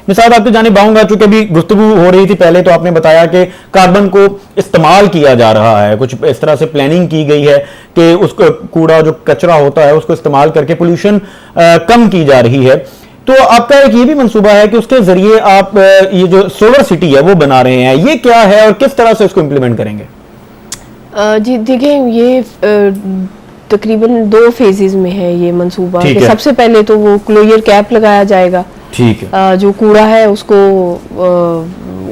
मिसाल आपके जाने पाऊंगा, चूंकि अभी गुफ्तगू हो रही थी पहले, तो आपने बताया कि कार्बन को इस्तेमाल किया जा रहा है, कुछ इस तरह से प्लानिंग की गई है कि उसको कूड़ा जो कचरा होता है उसको इस्तेमाल करके पोल्यूशन कम की जा रही है। तो आपका एक ये भी मंसूबा है कि उसके जरिए आप ये जो सोलर सिटी है वो बना रहे हैं, ये क्या है और किस तरह से इसको इम्प्लीमेंट करेंगे? जी देखिए, ये तकरीबन 2 फेजेस में है ये मंसूबा। सबसे पहले तो वो क्लोजर कैप लगाया जाएगा, ठीक है, जो कूड़ा है उसको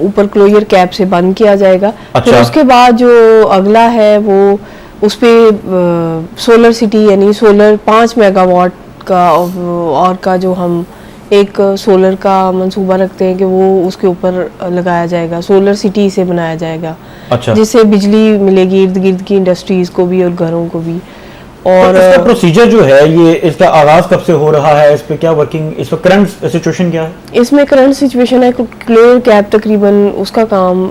ऊपर क्लोजर कैप से बंद किया जाएगा। फिर उसके बाद जो अगला है वो उस पे सोलर सिटी यानी सोलर 5 मेगावाट का और का जो हम एक सोलर का मंसूबा रखते हैं कि वो उसके ऊपर लगाया जाएगा, सोलर सिटी से बनाया जाएगा। जिससे बिजली मिलेगी इर्द गिर्द की इंडस्ट्रीज को भी और घरों को भी। और इसका प्रोसीजर जो है, ये इसका आगाज कब से हो रहा है, इस पे क्या वर्किंग, इस पर करंट सिचुएशन क्या है? इसमें करंट सिचुएशन है क्लोजर कैप तकरीबन उसका काम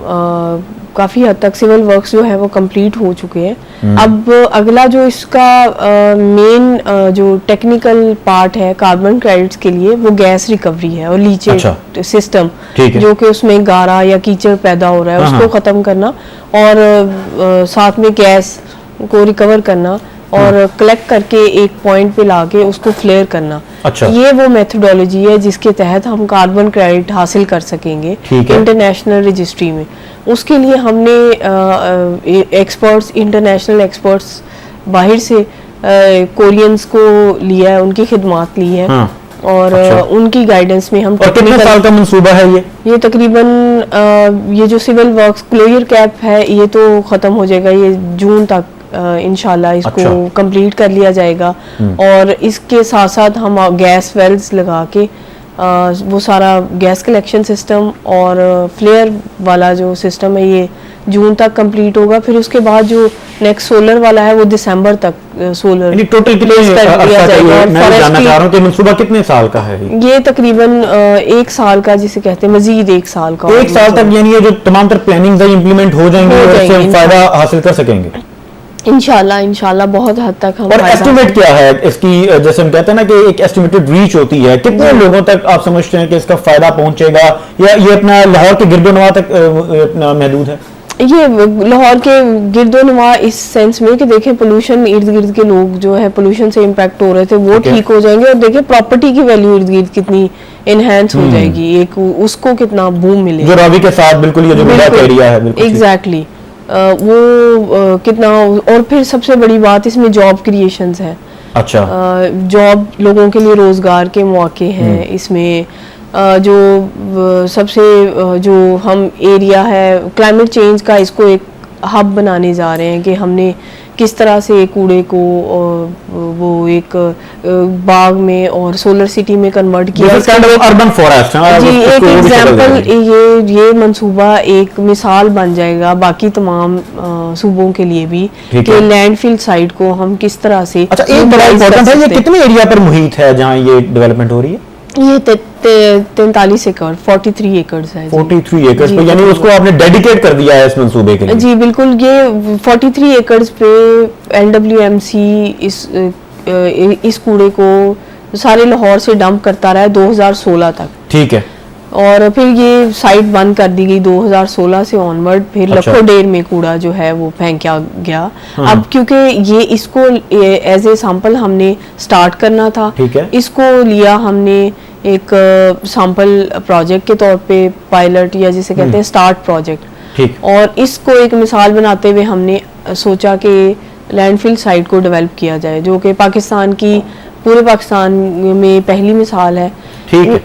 काफी हद तक सिविल वर्क्स जो है वो कंप्लीट हो चुके हैं। अब अगला जो इसका मेन जो टेक्निकल पार्ट है कार्बन क्रेडिट्स के लिए, वो गैस रिकवरी है और लीचेज सिस्टम, जो कि उसमें गारा या कीचड़ पैदा हो रहा है उसको खत्म करना और साथ में गैस को रिकवर करना और कलेक्ट करके एक पॉइंट पे लाके उसको फ्लेयर करना। ये वो मेथोडोलॉजी है जिसके तहत हम कार्बन क्रेडिट हासिल कर सकेंगे इंटरनेशनल रजिस्ट्री में। उसके लिए हमने एक्सपर्ट्स, इंटरनेशनल एक्सपर्ट्स बाहर से कोरियंस को लिया है, उनकी खिदमात ली है। और उनकी गाइडेंस में हम। और कितने साल का मंसूबा है ये तकरीबन ये जो सिविल वर्क्स क्लोजर कैप है ये तो खत्म हो जाएगा, ये जून तक इंशाल्लाह इसको कंप्लीट कर लिया जाएगा। और इसके साथ साथ हम गैस वेल्स लगा के वो सारा गैस कलेक्शन सिस्टम और फ्लेयर वाला जो सिस्टम है ये जून तक कंप्लीट होगा। फिर उसके बाद जो नेक्स्ट सोलर वाला है वो दिसंबर तक सोलर टोटल कितने मंसूबा कितने साल का है? ये तकरीबन 1 साल का, जिसे कहते हैं मजीद 1 साल का। 1 साल तक यानी ये जो तमाम तर प्लानिंग है इम्प्लीमेंट हो जाएंगे और इससे हम फायदा हासिल कर सकेंगे इंशाल्लाह बहुत हद तक हम। और एस्टिमेट क्या है इसकी, जैसे हम कहते हैं ना कि एक एस्टिमेटेड रीच होती है, कितने लोगों तक आप समझते हैं कि इसका फायदा पहुंचेगा, या ये अपना लाहौर के गिरदोनवा तक महदूद है? ये लाहौर के गिरदोनवा इस सेंस में कि देखें पोल्यूशन, इर्द गिर्द के लोग जो है पोल्यूशन से इम्पैक्ट हो रहे थे वो ठीक हो जाएंगे, और देखें प्रॉपर्टी की वैल्यू इर्द गिर्द कितनी एनहांस हो जाएगी, एक उसको कितना बूम मिलेगा जो रावी के साथ बिल्कुल ये जो एरिया है एग्जैक्टली वो कितना। और फिर सबसे बड़ी बात इसमें जॉब क्रिएशंस है। जॉब लोगों के लिए रोजगार के मौके हैं इसमें। जो सबसे जो हम एरिया है क्लाइमेट चेंज का, इसको एक हब बनाने जा रहे हैं कि हमने किस तरह से कूड़े को वो एक बाग में और सोलर सिटी में कन्वर्ट किया। अर्बन फॉरेस्ट जी, एक एग्जांपल ये मंसूबा एक मिसाल बन जाएगा बाकी तमाम सूबों के लिए भी कि लैंडफिल साइट को हम किस तरह से। अच्छा, एक बड़ा इंपॉर्टेंट है, ये कितने एरिया पर मुहित है जहाँ ये डेवलपमेंट हो रही है? ये 43 एकड़ 43 एकड़ है। 43 एकड़ पे, यानी उसको आपने डेडिकेट कर दिया है इस मंसूबे के लिए? जी बिल्कुल, ये 43 एकड़ पे LWMC इस कूड़े को सारे लाहौर से डंप करता रहा है 2016 तक। ठीक है। और फिर ये साइट बंद कर दी गई 2016 से ऑनवर्ड। फिर लखों डेर में कूड़ा जो है वो फेंका गया। अब क्योंकि ये इसको एज ए सैंपल हमने स्टार्ट करना था, इसको लिया हमने एक सैंपल प्रोजेक्ट के तौर पे, पायलट या जिसे कहते हैं स्टार्ट प्रोजेक्ट। और इसको एक मिसाल बनाते हुए हमने सोचा कि लैंडफिल साइट को डेवलप किया जाए, जो कि पाकिस्तान की पूरे पाकिस्तान में पहली मिसाल है।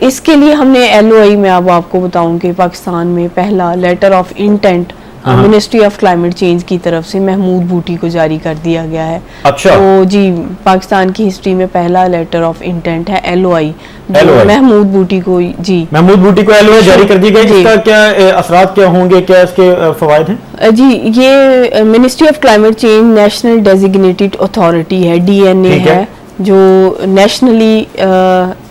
इसके लिए हमने LOI में अब आपको बताऊं कि पाकिस्तान में पहला letter of intent ministry of climate change की तरफ से महमूद बूटी को जारी कर दिया गया है। अच्छा। तो जी, पाकिस्तान की हिस्ट्री में पहला लेटर ऑफ इंटेंट है LOI महमूद बूटी को। जी, महमूद बूटी को LOI जारी कर दी गई। इसका क्या असरात क्या होंगे, क्या इसके फवायद हैं? जी, ये ministry of climate change national designated authority है, DNA है, जो नेशनली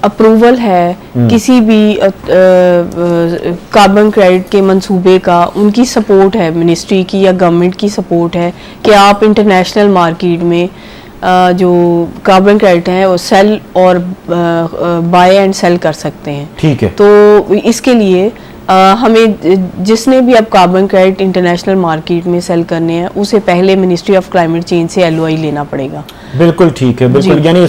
अप्रूवल है किसी भी कार्बन क्रेडिट के मंसूबे का। उनकी सपोर्ट है मिनिस्ट्री की या गवर्नमेंट की सपोर्ट है कि आप इंटरनेशनल मार्केट में जो कार्बन क्रेडिट है वो सेल और बाय एंड सेल कर सकते हैं। ठीक है। तो इसके लिए हमें जिसने भी अब कार्बन क्रेडिट इंटरनेशनल मार्केट में सेल करने हैं उसे पहले मिनिस्ट्री ऑफ क्लाइमेट चेंज से LOI लेना पड़ेगा। बिल्कुल ठीक है, बिल्कुल, यानी